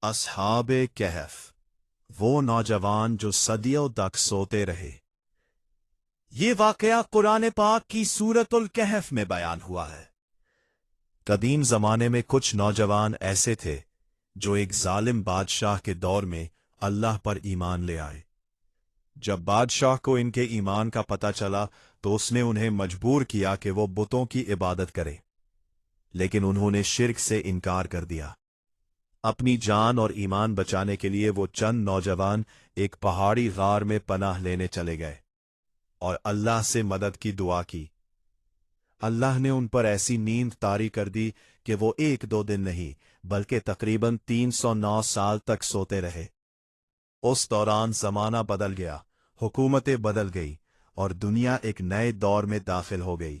اصحاب کہف، وہ نوجوان جو صدیوں تک سوتے رہے۔ یہ واقعہ قرآن پاک کی سورۃ الکہف میں بیان ہوا ہے۔ قدیم زمانے میں کچھ نوجوان ایسے تھے جو ایک ظالم بادشاہ کے دور میں اللہ پر ایمان لے آئے۔ جب بادشاہ کو ان کے ایمان کا پتہ چلا تو اس نے انہیں مجبور کیا کہ وہ بتوں کی عبادت کریں، لیکن انہوں نے شرک سے انکار کر دیا۔ اپنی جان اور ایمان بچانے کے لیے وہ چند نوجوان ایک پہاڑی غار میں پناہ لینے چلے گئے اور اللہ سے مدد کی دعا کی۔ اللہ نے ان پر ایسی نیند طاری کر دی کہ وہ 1-2 دن نہیں بلکہ تقریباً 309 سال تک سوتے رہے۔ اس دوران زمانہ بدل گیا، حکومتیں بدل گئی اور دنیا ایک نئے دور میں داخل ہو گئی۔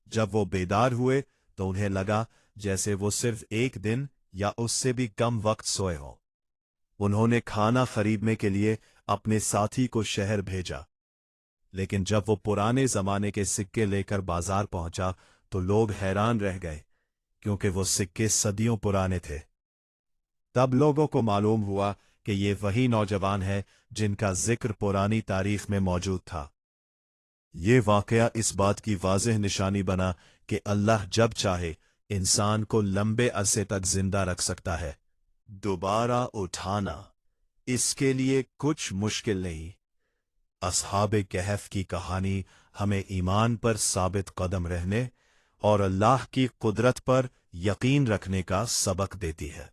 جب وہ بیدار ہوئے تو انہیں لگا جیسے وہ صرف 1 دن یا اس سے بھی کم وقت سوئے ہوں۔ انہوں نے کھانا خریدنے کے لیے اپنے ساتھی کو شہر بھیجا، لیکن جب وہ پرانے زمانے کے سکے لے کر بازار پہنچا تو لوگ حیران رہ گئے کیونکہ وہ سکے صدیوں پرانے تھے۔ تب لوگوں کو معلوم ہوا کہ یہ وہی نوجوان ہے جن کا ذکر پرانی تاریخ میں موجود تھا۔ یہ واقعہ اس بات کی واضح نشانی بنا کہ اللہ جب چاہے انسان کو لمبے عرصے تک زندہ رکھ سکتا ہے۔ دوبارہ اٹھانا اس کے لیے کچھ مشکل نہیں۔ اصحاب کہف کی کہانی ہمیں ایمان پر ثابت قدم رہنے اور اللہ کی قدرت پر یقین رکھنے کا سبق دیتی ہے۔